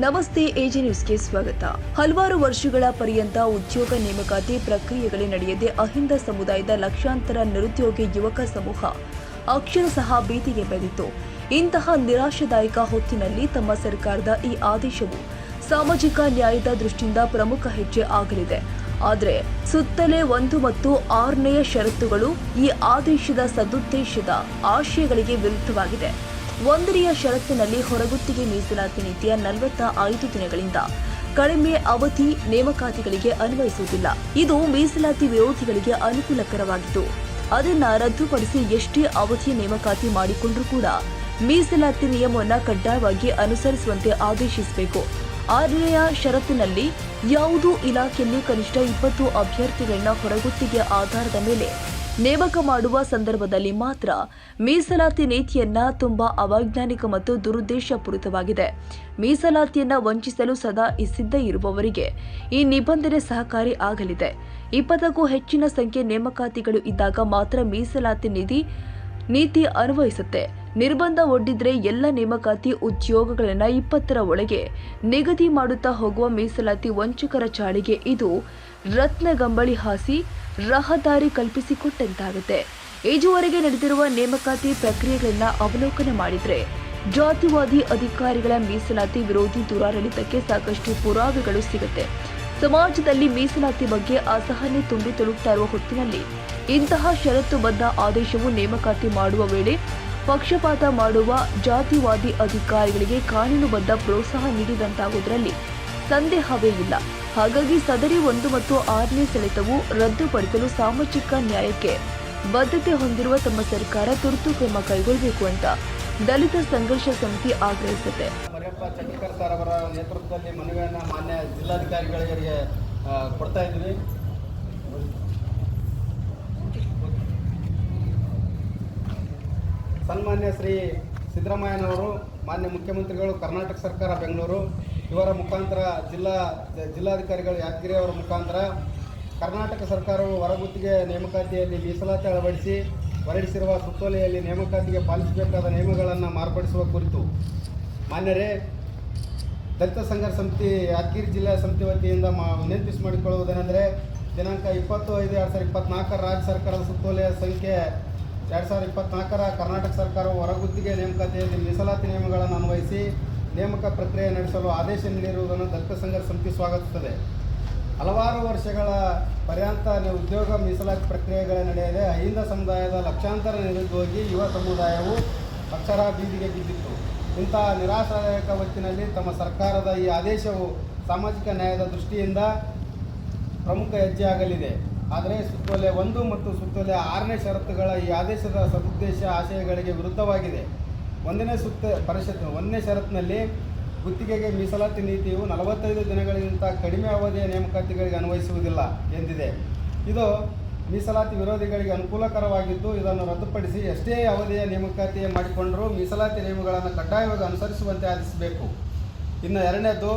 ನಮಸ್ತೆ, ಎಜೆ ನ್ಯೂಸ್ಗೆ ಸ್ವಾಗತ. ಹಲವಾರು ವರ್ಷಗಳ ಪರ್ಯಂತ ಉದ್ಯೋಗ ನೇಮಕಾತಿ ಪ್ರಕ್ರಿಯೆಗಳೇ ನಡೆಯದೆ ಅಹಿಂದ ಸಮುದಾಯದ ಲಕ್ಷಾಂತರ ನಿರುದ್ಯೋಗಿ ಯುವಕ ಸಮೂಹ ಅಕ್ಷರಶಃ ಭೀತಿಗೆ ಬೆಳೆದಿತ್ತು. ಇಂತಹ ನಿರಾಶಾದಾಯಕ ಹೊತ್ತಿನಲ್ಲಿ ತಮ್ಮ ಸರ್ಕಾರದ ಈ ಆದೇಶವು ಸಾಮಾಜಿಕ ನ್ಯಾಯದ ದೃಷ್ಟಿಯಿಂದ ಪ್ರಮುಖ ಹೆಜ್ಜೆ ಆಗಲಿದೆ. ಆದರೆ ಸುತ್ತಲೇ 1 ಮತ್ತು 6ನೇ ಷರತ್ತುಗಳು ಈ ಆದೇಶದ ಸದುದ್ದೇಶದ ಆಶಯಗಳಿಗೆ ವಿರುದ್ಧವಾಗಿದೆ. 1ನೇ ಷರತ್ತಿನಲ್ಲಿ ಹೊರಗುತ್ತಿಗೆ ಮೀಸಲಾತಿ ನೀತಿಯ 45 ದಿನಗಳಿಂದ ಕಡಿಮೆ ಅವಧಿ ನೇಮಕಾತಿಗಳಿಗೆ ಅನ್ವಯಿಸುವುದಿಲ್ಲ. ಇದು ಮೀಸಲಾತಿ ವಿರೋಧಿಗಳಿಗೆ ಅನುಕೂಲಕರವಾಗಿತ್ತು. ಅದನ್ನು ರದ್ದುಪಡಿಸಿ ಎಷ್ಟೇ ಅವಧಿಯ ನೇಮಕಾತಿ ಮಾಡಿಕೊಂಡರೂ ಕೂಡ ಮೀಸಲಾತಿ ನಿಯಮವನ್ನು ಕಡ್ಡಾಯವಾಗಿ ಅನುಸರಿಸುವಂತೆ ಆದೇಶಿಸಬೇಕು. 6ನೇ ಷರತ್ತಿನಲ್ಲಿ ಯಾವುದೂ ಇಲಾಖೆಯಲ್ಲಿ ಕನಿಷ್ಠ 20 ಅಭ್ಯರ್ಥಿಗಳನ್ನ ಹೊರಗುತ್ತಿಗೆ ಆಧಾರದ ಮೇಲೆ ನೇಮಕ ಮಾಡುವ ಸಂದರ್ಭದಲ್ಲಿ ಮಾತ್ರ ಮೀಸಲಾತಿ ನೀತಿಯನ್ನ ತುಂಬಾ ಅವೈಜ್ಞಾನಿಕ ಮತ್ತು ದುರುದ್ದೇಶಪೂರಿತವಾಗಿದೆ. ಮೀಸಲಾತಿಯನ್ನ ವಂಚಿಸಲು ಸದಾ ಸಿದ್ಧ ಇರುವವರಿಗೆ ಈ ನಿಬಂಧನೆ ಸಹಕಾರಿ ಆಗಲಿದೆ. 20ಕ್ಕೂ ಹೆಚ್ಚಿನ ಸಂಖ್ಯೆ ನೇಮಕಾತಿಗಳು ಇದ್ದಾಗ ಮಾತ್ರ ಮೀಸಲಾತಿ ನೀತಿ ಅನ್ವಯಿಸುತ್ತೆ. ನಿರ್ಬಂಧ ಒಡ್ಡಿದ್ರೆ ಎಲ್ಲ ನೇಮಕಾತಿ ಉದ್ಯೋಗಗಳನ್ನು 20ರ ಒಳಗೆ ನಿಗದಿ ಮಾಡುತ್ತಾ ಹೋಗುವ ಮೀಸಲಾತಿ ವಂಚಕರ ಚಾಳಿಗೆ ಇದು ರತ್ನಗಂಬಳಿ ಹಾಸಿ ರಹದಾರಿ ಕಲ್ಪಿಸಿಕೊಟ್ಟಂತಾಗುತ್ತೆ. ಇದುವರೆಗೆ ನಡೆದಿರುವ ನೇಮಕಾತಿ ಪ್ರಕ್ರಿಯೆಗಳನ್ನು ಅವಲೋಕನ ಮಾಡಿದ್ರೆ ಜಾತಿವಾದಿ ಅಧಿಕಾರಿಗಳ ಮೀಸಲಾತಿ ವಿರೋಧಿ ದುರಾಡಳಿತಕ್ಕೆ ಸಾಕಷ್ಟು ಪುರಾವೆಗಳು ಸಿಗುತ್ತೆ. ಸಮಾಜದಲ್ಲಿ ಮೀಸಲಾತಿ ಬಗ್ಗೆ ಅಸಹನೆ ತುಂಬಿ ತುಳುಕ್ತಾ ಇರುವ ಹೊತ್ತಿನಲ್ಲಿ ಇಂತಹ ಷರತ್ತುಬದ್ಧ ಆದೇಶವು ನೇಮಕಾತಿ ಮಾಡುವ ವೇಳೆ ಪಕ್ಷಪಾತ ಮಾಡುವ ಜಾತಿವಾದಿ ಅಧಿಕಾರಿಗಳಿಗೆ ಕಾನೂನುಬದ್ಧ ಪ್ರೋತ್ಸಾಹ ನೀಡಿದಂತಾಗುವುದರಲ್ಲಿ ಸಂದೇಹವೇ ಇಲ್ಲ. ಹಾಗಾಗಿ ಸದರಿ 1 ಮತ್ತು 6ನೇ ಸೆಳೆತವು ರದ್ದುಪಡಿಸಲು ಸಾಮಾಜಿಕ ನ್ಯಾಯಕ್ಕೆ ಬದ್ಧತೆ ಹೊಂದಿರುವ ತಮ್ಮ ಸರ್ಕಾರ ತುರ್ತು ಕ್ರಮ ಕೈಗೊಳ್ಳಬೇಕು ಅಂತ ದಲಿತ ಸಂಘರ್ಷ ಸಮಿತಿ ಆಗ್ರಹಿಸುತ್ತೆ. ಮರಿಯಪ್ಪ ಚಂದ್ರಕರ್ ಸರ್ ಅವರ ನೇತೃತ್ವದಲ್ಲಿ ಮನವಿಯನ್ನು ಮಾನ್ಯ ಜಿಲ್ಲಾಧಿಕಾರಿಗಳಿಗೆ ಕೊಡ್ತಾ ಇದ್ವಿ. ಸನ್ಮಾನ್ಯ ಶ್ರೀ ಸಿದ್ದರಾಮಯ್ಯನವರು, ಮಾನ್ಯ ಮುಖ್ಯಮಂತ್ರಿಗಳು, ಕರ್ನಾಟಕ ಸರ್ಕಾರ ಬೆಂಗಳೂರು ಇವರ ಮುಖಾಂತರ ಜಿಲ್ಲಾಧಿಕಾರಿಗಳು ಯಾದಗಿರಿ ಅವರ ಮುಖಾಂತರ ಕರ್ನಾಟಕ ಸರ್ಕಾರವು ಹೊರಗುತ್ತಿಗೆ ನೇಮಕಾತಿಯಲ್ಲಿ ಮೀಸಲಾತಿ ಅಳವಡಿಸಿ ಹೊರಡಿಸಿರುವ ಸುತ್ತೋಲೆಯಲ್ಲಿ ನೇಮಕಾತಿಗೆ ಪಾಲಿಸಬೇಕಾದ ನಿಯಮಗಳನ್ನು ಮಾರ್ಪಡಿಸುವ ಕುರಿತು ಮಾನ್ಯರೇ, ದಲಿತ ಸಂಘರ್ಷ ಸಮಿತಿ ಯಾದಗಿರಿ ಜಿಲ್ಲಾ ಸಮಿತಿ ವತಿಯಿಂದ ವಿನಂತಿ ಮಾಡಿಕೊಳ್ಳುವುದೇನೆಂದರೆ, ದಿನಾಂಕ 20/5/2024 ರಾಜ್ಯ ಸರ್ಕಾರದ ಸುತ್ತೋಲೆಯ ಸಂಖ್ಯೆ 2024ರ ಕರ್ನಾಟಕ ಸರ್ಕಾರವು ಹೊರಗುತ್ತಿಗೆ ನೇಮಕಾತಿಯಲ್ಲಿ ಮೀಸಲಾತಿ ನಿಯಮಗಳನ್ನು ಅನ್ವಯಿಸಿ ನೇಮಕ ಪ್ರಕ್ರಿಯೆ ನಡೆಸಲು ಆದೇಶ ನೀಡಿರುವುದನ್ನು ದಲಿತ ಸಂಘರ್ಷ ಸಮಿತಿ ಸ್ವಾಗತಿಸುತ್ತದೆ. ಹಲವಾರು ವರ್ಷಗಳ ಪರ್ಯಂತ ಉದ್ಯೋಗ ಮೀಸಲಾತಿ ಪ್ರಕ್ರಿಯೆಗಳೇ ನಡೆಯದೆ ಅಹಿಂದ ಸಮುದಾಯದ ಲಕ್ಷಾಂತರ ನಿರುದ್ಯೋಗಿ ಯುವ ಸಮುದಾಯವು ಅಕ್ಷರ ಬೀದಿಗೆ ಬಿದ್ದಿತ್ತು. ಇಂತಹ ನಿರಾಶಾದಾಯಕ ಹೊತ್ತಿನಲ್ಲಿ ತಮ್ಮ ಸರ್ಕಾರದ ಈ ಆದೇಶವು ಸಾಮಾಜಿಕ ನ್ಯಾಯದ ದೃಷ್ಟಿಯಿಂದ ಪ್ರಮುಖ ಹೆಜ್ಜೆ ಆಗಲಿದೆ. ಆದರೆ ಸುತ್ತೋಲೆ 1 ಮತ್ತು ಸುತ್ತೋಲೆ 6ನೇ ಷರತ್ತುಗಳ ಈ ಆದೇಶದ ಸದುದ್ದೇಶ ಆಶಯಗಳಿಗೆ ವಿರುದ್ಧವಾಗಿದೆ. 1ನೇ ಷರತ್ತಿನಲ್ಲಿ ಗುತ್ತಿಗೆಗೆ ಮೀಸಲಾತಿ ನೀತಿಯು 45 ದಿನಗಳಿಗಿಂತ ಕಡಿಮೆ ಅವಧಿಯ ನೇಮಕಾತಿಗಳಿಗೆ ಅನ್ವಯಿಸುವುದಿಲ್ಲ ಎಂದಿದೆ. ಇದು ಮೀಸಲಾತಿ ವಿರೋಧಿಗಳಿಗೆ ಅನುಕೂಲಕರವಾಗಿದ್ದು, ಇದನ್ನು ರದ್ದುಪಡಿಸಿ ಎಷ್ಟೇ ಅವಧಿಯ ನೇಮಕಾತಿ ಮಾಡಿಕೊಂಡರೂ ಮೀಸಲಾತಿ ನಿಯಮಗಳನ್ನು ಕಡ್ಡಾಯವಾಗಿ ಅನುಸರಿಸುವಂತೆ ಆದೇಶಿಸಬೇಕು. ಇನ್ನು 2ನೇದು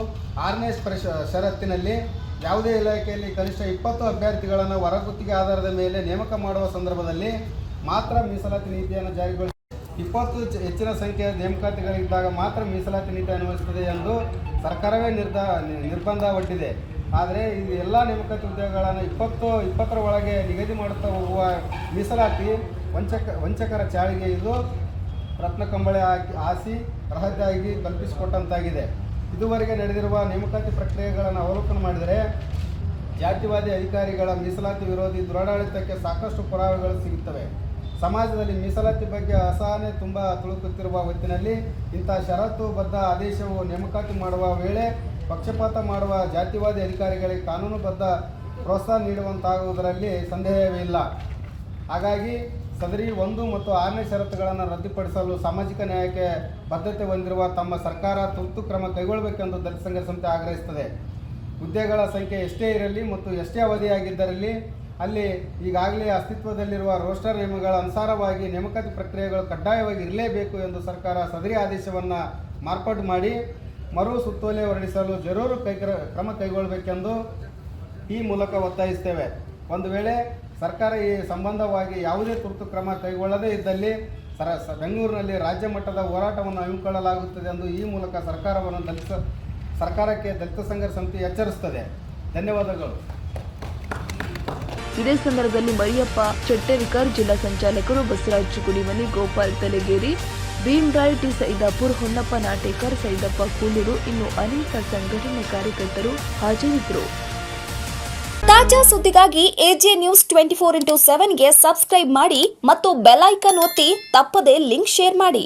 6ನೇ ಷರತ್ತಿನಲ್ಲಿ ಯಾವುದೇ ಇಲಾಖೆಯಲ್ಲಿ ಕನಿಷ್ಠ 20 ಅಭ್ಯರ್ಥಿಗಳನ್ನು ಹೊರಗುತ್ತಿಗೆ ಆಧಾರದ ಮೇಲೆ ನೇಮಕ ಮಾಡುವ ಸಂದರ್ಭದಲ್ಲಿ ಮಾತ್ರ ಮೀಸಲಾತಿ ನೀತಿಯನ್ನು ಜಾರಿಗೊಳಿಸಿ 20 ಹೆಚ್ಚಿನ ಸಂಖ್ಯೆಯ ನೇಮಕಾತಿಗಳಿದ್ದಾಗ ಮಾತ್ರ ಮೀಸಲಾತಿ ನೀತಿ ಅನ್ವಯಿಸುತ್ತದೆ ಎಂದು ಸರ್ಕಾರವೇ ನಿರ್ಬಂಧ ಒಡ್ಡಿದೆ. ಆದರೆ ಇದು ಎಲ್ಲ ನೇಮಕಾತಿ ಉದ್ಯೋಗಗಳನ್ನು 20ರ ಒಳಗೆ ನಿಗದಿ ಮಾಡುತ್ತಾ ಹೋಗುವ ಮೀಸಲಾತಿ ವಂಚಕರ ಚಾಳಿಗೆ ಇದು ರತ್ನಕಂಬಳಿ ಹಾಸಿ ರಹದಾರಿ ಕಲ್ಪಿಸಿಕೊಟ್ಟಂತಾಗಿದೆ. ಇದುವರೆಗೆ ನಡೆದಿರುವ ನೇಮಕಾತಿ ಪ್ರಕ್ರಿಯೆಗಳನ್ನು ಅವಲೋಕನ ಮಾಡಿದರೆ ಜಾತಿವಾದಿ ಅಧಿಕಾರಿಗಳ ಮೀಸಲಾತಿ ವಿರೋಧಿ ದುರಾಡಳಿತಕ್ಕೆ ಸಾಕಷ್ಟು ಪುರಾವೆಗಳು ಸಿಗುತ್ತವೆ. ಸಮಾಜದಲ್ಲಿ ಮೀಸಲಾತಿ ಬಗ್ಗೆ ಅಸಹನೆ ತುಂಬ ತುಳುಕುತ್ತಿರುವ ಹೊತ್ತಿನಲ್ಲಿ ಇಂಥ ಷರತ್ತುಬದ್ಧ ಆದೇಶವು ನೇಮಕಾತಿ ಮಾಡುವ ವೇಳೆ ಪಕ್ಷಪಾತ ಮಾಡುವ ಜಾತಿವಾದಿ ಅಧಿಕಾರಿಗಳಿಗೆ ಕಾನೂನುಬದ್ಧ ಪ್ರೋತ್ಸಾಹ ನೀಡುವಂತಾಗುವುದರಲ್ಲಿ ಸಂದೇಹವೇ ಇಲ್ಲ. ಹಾಗಾಗಿ ಸದರಿ 1 ಮತ್ತು 6ನೇ ಷರತ್ತುಗಳನ್ನು ರದ್ದುಪಡಿಸಲು ಸಾಮಾಜಿಕ ನ್ಯಾಯಕ್ಕೆ ಬದ್ಧತೆ ಹೊಂದಿರುವ ತಮ್ಮ ಸರ್ಕಾರ ತುರ್ತು ಕ್ರಮ ಕೈಗೊಳ್ಳಬೇಕೆಂದು ದಲಿತ ಸಂಘರ್ಷ ಸಮಿತಿ ಆಗ್ರಹಿಸುತ್ತದೆ. ಹುದ್ದೆಗಳ ಸಂಖ್ಯೆ ಎಷ್ಟೇ ಇರಲಿ ಮತ್ತು ಎಷ್ಟೇ ಅವಧಿಯಾಗಿದ್ದರಲ್ಲಿ ಅಲ್ಲಿ ಈಗಾಗಲೇ ಅಸ್ತಿತ್ವದಲ್ಲಿರುವ ರೋಸ್ಟರ್ ನಿಯಮಗಳ ಅನುಸಾರವಾಗಿ ನೇಮಕಾತಿ ಪ್ರಕ್ರಿಯೆಗಳು ಕಡ್ಡಾಯವಾಗಿ ಇರಲೇಬೇಕು ಎಂದು ಸರ್ಕಾರ ಸದರಿ ಆದೇಶವನ್ನು ಮಾರ್ಪಾಡು ಮಾಡಿ ಮರು ಸುತ್ತೋಲೆ ಹೊರಡಿಸಲು ಜರೂರು ಕ್ರಮ ಕೈಗೊಳ್ಳಬೇಕೆಂದು ಈ ಮೂಲಕ ಒತ್ತಾಯಿಸುತ್ತೇವೆ. ಒಂದು ವೇಳೆ ಸರ್ಕಾರ ಈ ಸಂಬಂಧವಾಗಿ ಯಾವುದೇ ತುರ್ತು ಕ್ರಮ ಕೈಗೊಳ್ಳದೇ ಇದ್ದಲ್ಲಿ ಬೆಂಗಳೂರಿನಲ್ಲಿ ರಾಜ್ಯ ಮಟ್ಟದ ಹೋರಾಟವನ್ನು ಹಮ್ಮಿಕೊಳ್ಳಲಾಗುತ್ತದೆ ಎಂದು ಈ ಮೂಲಕ ಸರ್ಕಾರವನ್ನು ಸರ್ಕಾರಕ್ಕೆ ದಲಿತ ಸಂಘರ್ಷ ಸಮಿತಿ ಎಚ್ಚರಿಸುತ್ತದೆ. ಧನ್ಯವಾದಗಳು. ಇದೇ ಸಂದರ್ಭದಲ್ಲಿ ಮರಿಯಪ್ಪ ಚಟ್ಟೆರಿಕರ್, ಜಿಲ್ಲಾ ಸಂಚಾಲಕರು ಬಸವರಾಜ್ ಗುಡಿಮನಿ, ಗೋಪಾಲ್ ತಲೆಗೇರಿ, ಭೀಮ್ರಾಯ್ ಟಿ ಸೈದಾಪುರ್, ಹೊನ್ನಪ್ಪ ನಾಟೇಕರ್, ಸೈದಪ್ಪ ಕೂಲೂರು, ಇನ್ನು ಅನೇಕ ಸಂಘಟನೆ ಕಾರ್ಯಕರ್ತರು ಹಾಜರಿದ್ದರು. ತಾಜಾ ಸುದ್ದಿಗಾಗಿ ಎಜೆ ನ್ಯೂಸ್ 24x7ಗೆ ಸಬ್ಸ್ಕ್ರೈಬ್ ಮಾಡಿ ಮತ್ತು ಬೆಲ್ ಐಕಾನ್ ಒತ್ತಿ ತಪ್ಪದೇ ಲಿಂಕ್ ಶೇರ್ ಮಾಡಿ.